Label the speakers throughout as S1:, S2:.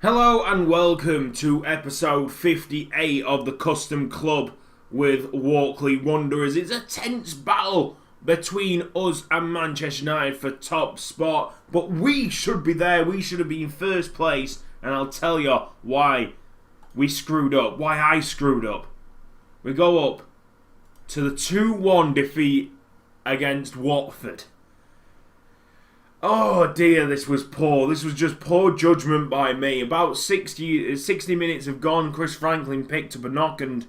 S1: Hello and welcome to episode 58 of the Custom Club with Walkley Wanderers. It's a tense battle between us and Manchester United for top spot, but we should be there. We should have been first place, and I'll tell you why we screwed up, why I screwed up. We go up to the 2-1 defeat against Watford. Oh dear, this was poor. This was just poor judgment by me. About 60 minutes have gone. Chris Franklin picked up a knock, and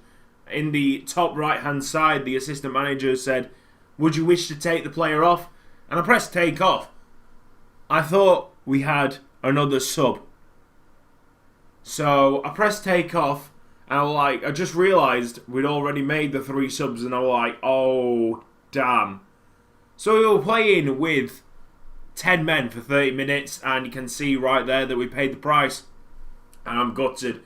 S1: in the top right-hand side, the assistant manager said, "Would you wish to take the player off?" And I pressed take off. I thought we had another sub. So I pressed take off, and I just realised we'd already made the 3 subs, and I was like, oh, damn. So we were playing with 10 men for 30 minutes, and you can see right there that we paid the price, and I'm gutted.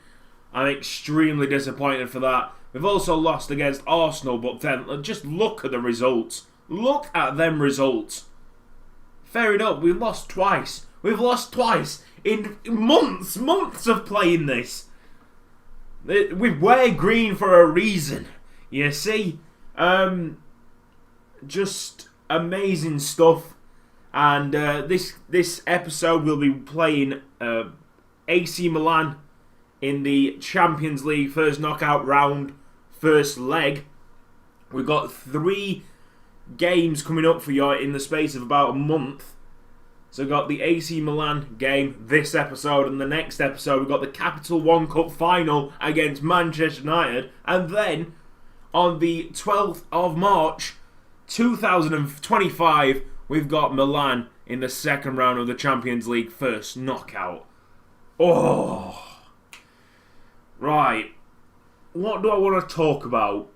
S1: I'm extremely disappointed for that. We've also lost against Arsenal, but then just look at the results. Look at them results. Fair enough, we've lost twice. We've lost twice in months of playing this. We wear green for a reason, you see. Just amazing stuff. And this episode we'll be playing AC Milan in the Champions League first knockout round, first leg. We've got 3 games coming up for you in the space of about a month. So we've got the AC Milan game this episode, and the next episode we've got the Capital One Cup final against Manchester United, and then on the 12th of March 2025 we've got Milan in the second round of the Champions League first knockout. Oh. Right. What do I want to talk about?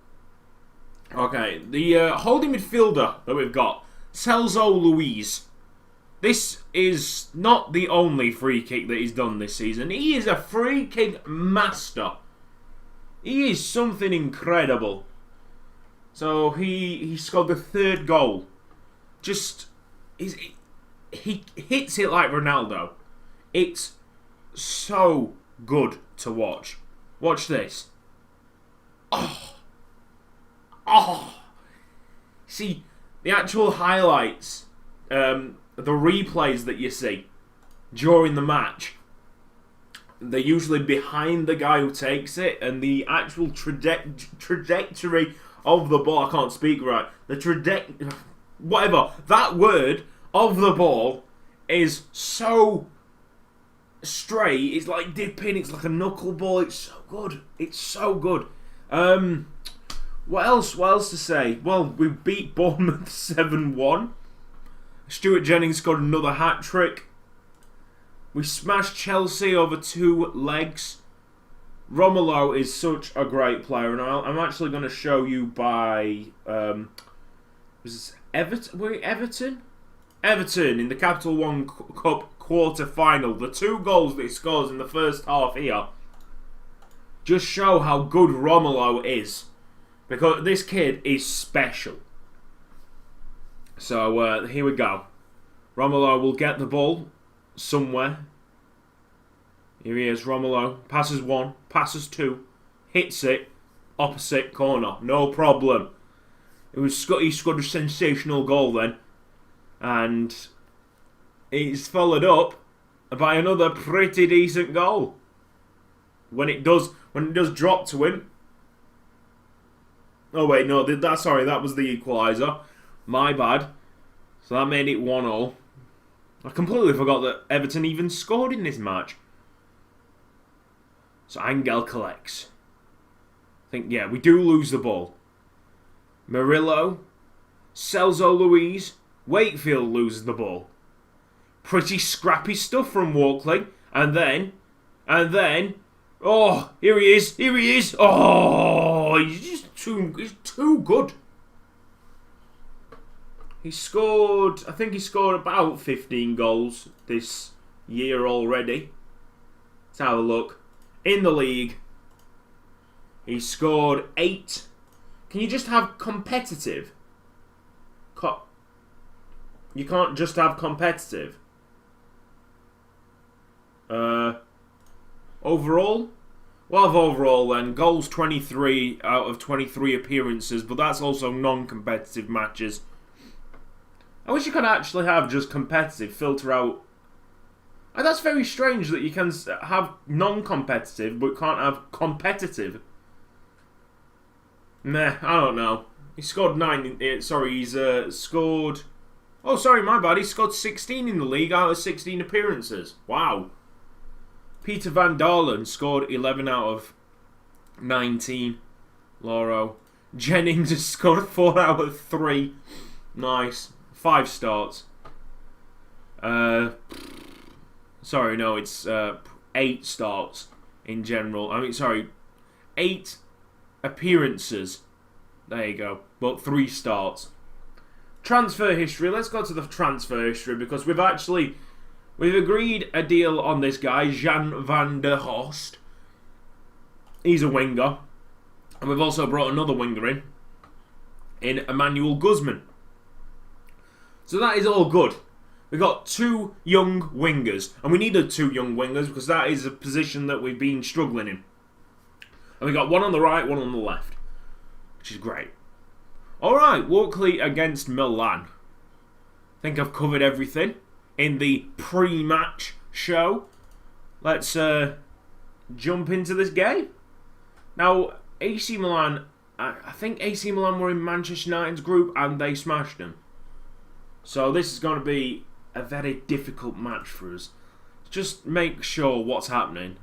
S1: Okay, the holding midfielder that we've got, Celso Luis. This is not the only free kick that he's done this season. He is a free kick master. He is something incredible. So he scored the 3rd goal. He hits it like Ronaldo. It's so good to watch. Watch this. Oh. See, the actual highlights, the replays that you see during the match, they're usually behind the guy who takes it, and the actual trajectory of the ball, I can't speak right, whatever, that word of the ball is so straight. It's like dipping, it's like a knuckleball. It's so good. It's so good. What else to say? Well, we beat Bournemouth 7-1. Stuart Jennings scored another hat-trick. We smashed Chelsea over 2 legs. Romelu is such a great player, and I'm actually going to show you by was Everton? Were it Everton? Everton in the Capital One Cup quarter final. The 2 goals that he scores in the first half here just show how good Romelu is, because this kid is special. So here we go. Romelu will get the ball somewhere. Here he is, Romelu. Passes 1, passes 2, hits it, opposite corner. No problem. He scored a sensational goal then. And it's followed up by another pretty decent goal. When it does drop to him. Oh wait, no, that was the equaliser. My bad. So that made it 1-1. I completely forgot that Everton even scored in this match. So Angel collects. I think, yeah, we do lose the ball. Murillo, Celso Luis, Wakefield loses the ball. Pretty scrappy stuff from Walkley. And then, oh, here he is. Oh, he's too good. I think he scored about 15 goals this year already. Let's have a look. In the league, he scored 8. Can you just have competitive? You can't just have competitive. overall. Well, overall then, goals 23 out of 23 appearances, but that's also non-competitive matches. I wish you could actually have just competitive, filter out. And that's very strange that you can have non-competitive, but can't have competitive. Nah, I don't know. He scored 9, he's scored... Oh, sorry, my bad, he scored 16 in the league out of 16 appearances. Wow. Peter Van Dalen scored 11 out of 19. Loro. Jennings has scored 4 out of 3. Nice. 5 starts. Sorry, no, it's 8 starts in general. 8 appearances. There you go. But 3 starts. Transfer history. Let's go to the transfer history because we've agreed a deal on this guy, Jan van der Horst. He's a winger. And we've also brought another winger in Emmanuel Guzman. So that is all good. We've got 2 young wingers. And we needed 2 young wingers because that is a position that we've been struggling in. And we got one on the right, one on the left. Which is great. Alright, Walkley against Milan. I think I've covered everything in the pre-match show. Let's jump into this game. Now, AC Milan, I think AC Milan were in Manchester United's group and they smashed them. So this is going to be a very difficult match for us. Just make sure what's happening.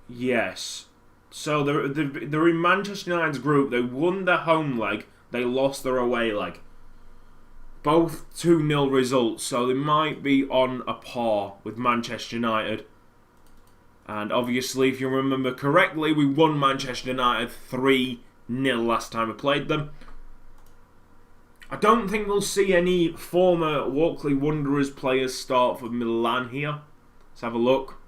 S1: Yes. So they're in Manchester United's group. They won their home leg. They lost their away leg. Both 2-0 results. So they might be on a par with Manchester United. And obviously, if you remember correctly, we won Manchester United 3-0 last time we played them. I don't think we'll see any former Walkley Wanderers players start for Milan here. Let's have a look.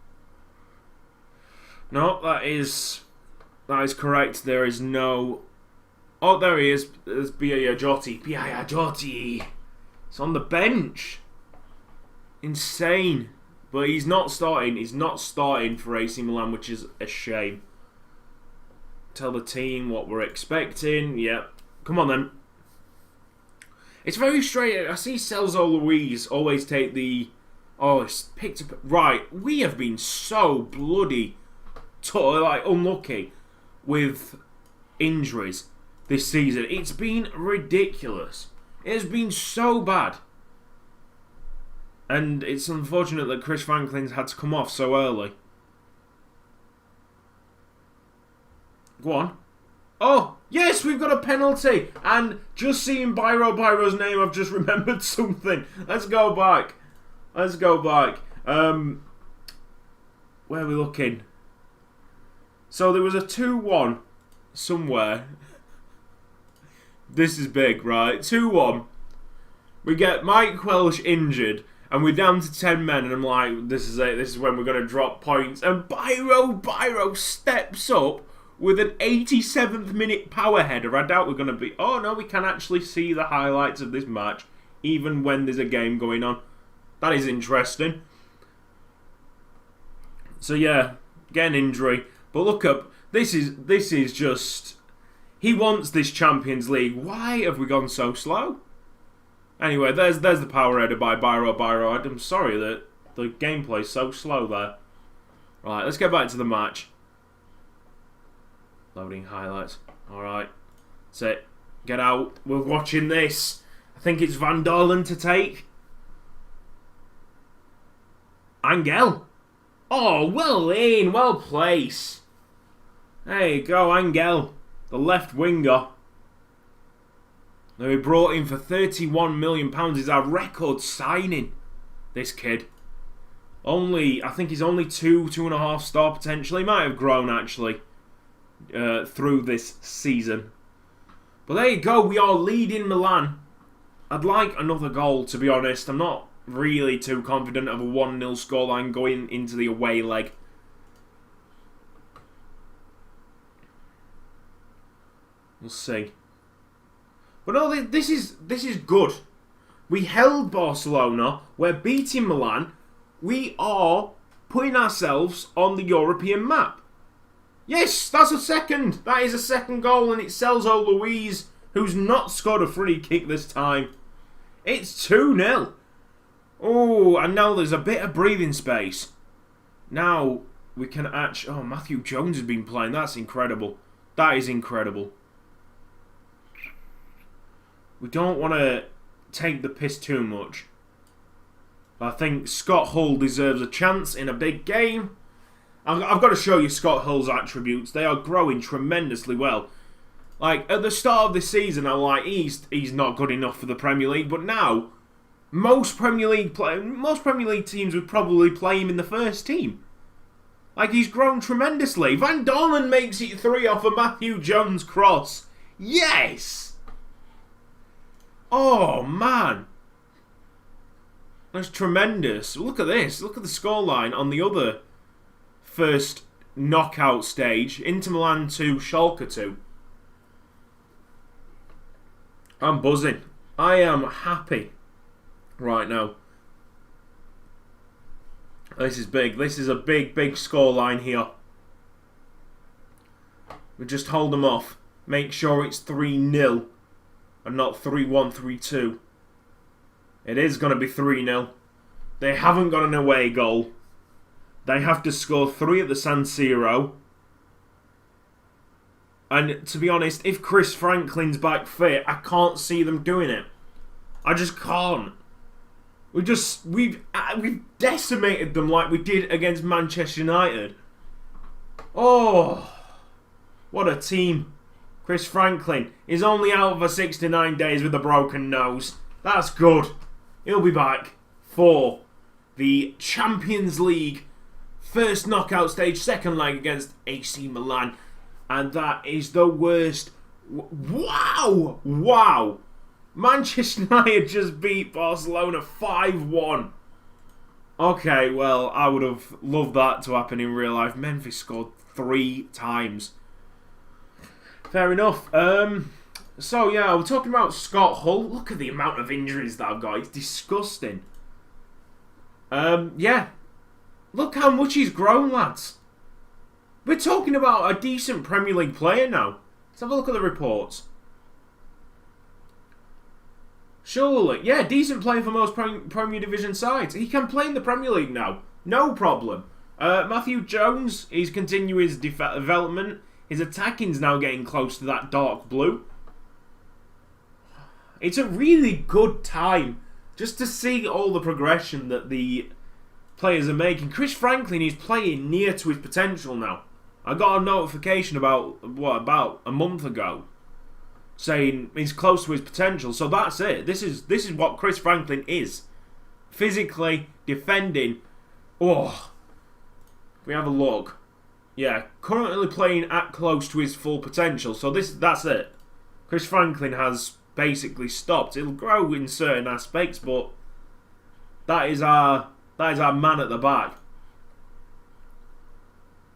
S1: No, that is correct. There is no... Oh, there he is. There's Biagiotti. It's on the bench. Insane. But he's not starting. He's not starting for AC Milan, which is a shame. Tell the team what we're expecting. Yep. Come on, then. It's very straight. I see Celso Luis always take the... Oh, it's picked up... Right. We have been so bloody... unlucky with injuries this season. It's been ridiculous. It has been so bad. And it's unfortunate that Chris Franklin's had to come off so early. Go on. Oh, yes, we've got a penalty. And just seeing Byro's name, I've just remembered something. Let's go back. Where are we looking? So there was a 2-1 somewhere. This is big, right? 2-1. We get Mike Welsh injured, and we're down to 10 men, and I'm like, this is it. This is when we're going to drop points. And Byro steps up with an 87th minute power header. I doubt we're going to be... Oh, no, we can actually see the highlights of this match, even when there's a game going on. That is interesting. So, yeah, get an injury. But look up, this is just... He wants this Champions League. Why have we gone so slow? Anyway, there's the power header by Byro. I'm sorry that the gameplay's so slow there. Right, let's get back to the match. Loading highlights. Alright. That's it. Get out. We're watching this. I think it's Van Dalen to take. Angel. Oh, well in. Well placed. There you go, Angel. The left winger. Now, he brought in for £31 million. He's our record signing. This kid. I think he's only 2.5 star potential. He might have grown actually through this season. But there you go. We are leading Milan. I'd like another goal, to be honest. I'm not really too confident of a 1-0 scoreline going into the away leg. We'll see. But no, this is good. We held Barcelona. We're beating Milan. We are putting ourselves on the European map. Yes, that's a second. That is a second goal, and it's Celso Luis, who's not scored a free kick this time. It's 2-0. Oh, and now there's a bit of breathing space. Now we can actually... Oh, Matthew Jones has been playing. That's incredible. That is incredible. We don't want to take the piss too much. I think Scott Hull deserves a chance in a big game. I've got to show you Scott Hull's attributes. They are growing tremendously well. Like, at the start of this season, I'm like, he's not good enough for the Premier League. But now, most Premier League teams would probably play him in the first team. Like, he's grown tremendously. Van Dalen makes it 3 off a Matthew Jones cross. Yes! Oh, man. That's tremendous. Look at this. Look at the scoreline on the other first knockout stage. Inter Milan 2, Schalke 2. I'm buzzing. I am happy right now. This is big. This is a big scoreline here. We just hold them off. Make sure it's 3-0 and not 3-1, 3-2. It is going to be 3-0. They haven't got an away goal. They have to score 3 at the San Siro. And to be honest, if Chris Franklin's back fit, I can't see them doing it. I just can't. We've decimated them like we did against Manchester United. Oh, what a team. Chris Franklin is only out for 69 days with a broken nose. That's good. He'll be back for the Champions League first knockout stage, second leg against AC Milan. And that is the worst. Wow! Wow! Manchester United just beat Barcelona 5-1. Okay, well, I would have loved that to happen in real life. Memphis scored 3 times. Fair enough. So, yeah, we're talking about Scott Hull. Look at the amount of injuries that I've got. It's disgusting. Yeah. Look how much he's grown, lads. We're talking about a decent Premier League player now. Let's have a look at the reports. Surely, yeah, decent player for most Premier Division sides. He can play in the Premier League now. No problem. Matthew Jones, he's continuing his development. His attacking's now getting close to that dark blue. It's a really good time just to see all the progression that the players are making. Chris Franklin is playing near to his potential now. I got a notification about a month ago saying he's close to his potential. So that's it. This is what Chris Franklin is. Physically, defending. Oh, if we have a look. Yeah, currently playing at close to his full potential. So that's it. Chris Franklin has basically stopped. It'll grow in certain aspects, but that is our man at the back.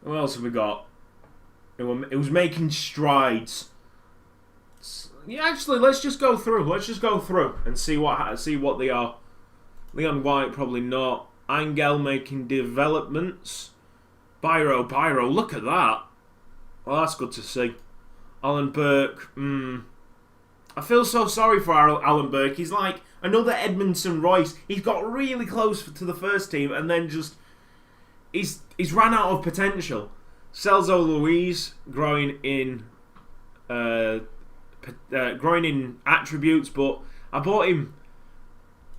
S1: Who else have we got? It was making strides. Yeah, actually, let's just go through. Let's just go through and see what they are. Leon White probably not. Angel making developments. Byro, look at that. Well, that's good to see. Alan Burke. I feel so sorry for Alan Burke. He's like another Edmondson Royce. He's got really close to the first team and then just he's ran out of potential. Celso Luis growing in attributes, but I bought him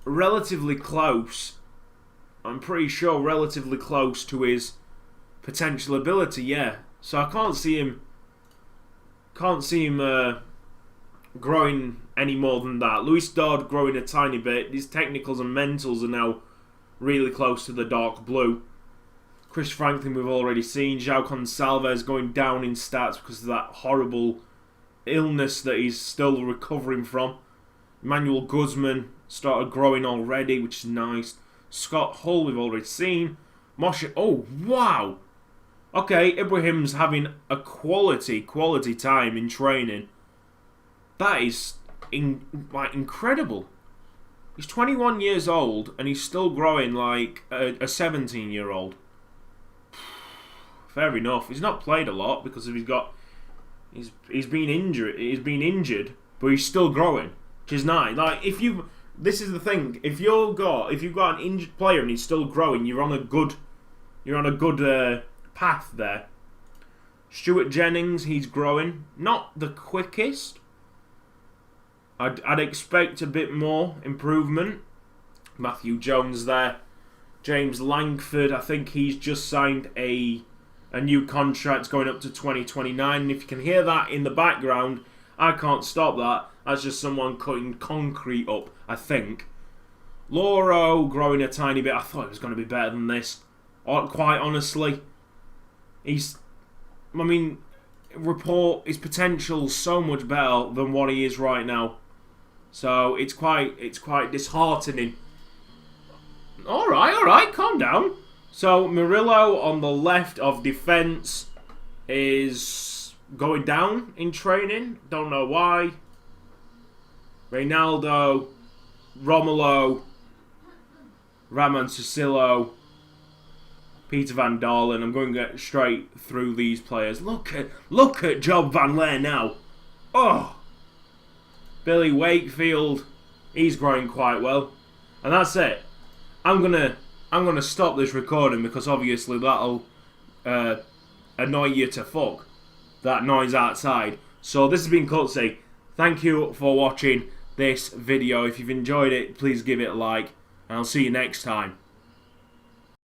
S1: relatively close. I'm pretty sure relatively close to his potential ability. Yeah, so I can't see him growing any more than that. Luis Dodd growing a tiny bit. His technicals and mentals are now really close to the dark blue. Chris Franklin we've already seen. João Gonçalves going down in stats because of that horrible illness that he's still recovering from. Emmanuel Guzman started growing already, which is nice. Scott Hull we've already seen. Moshe, oh wow! Okay, Ibrahim's having a quality time in training. That is incredible. He's 21 years old and he's still growing like a 17-year-old. Fair enough. He's not played a lot because he's been injured. He's been injured, but he's still growing, which is nice. Like this is the thing. If you've got an injured player and he's still growing, you're on a good path there. Stuart Jennings, he's growing. Not the quickest. I'd expect a bit more improvement. Matthew Jones there. James Langford, I think he's just signed a new contract going up to 2029. And if you can hear that in the background, I can't stop that. That's just someone cutting concrete up, I think. Loro growing a tiny bit. I thought it was going to be better than this. Quite honestly. Report his potential so much better than what he is right now. So it's quite disheartening. All right, calm down. So Murillo on the left of defence is going down in training. Don't know why. Reynaldo, Romelu, Raman Cicillo, Peter Van Dalen. I'm going to get straight through these players. Look at Job Van Leer now. Oh, Billy Wakefield. He's growing quite well, and that's it. I'm gonna stop this recording because obviously that'll annoy you to fuck. That noise outside. So this has been Cutsy. Thank you for watching this video. If you've enjoyed it, please give it a like, and I'll see you next time.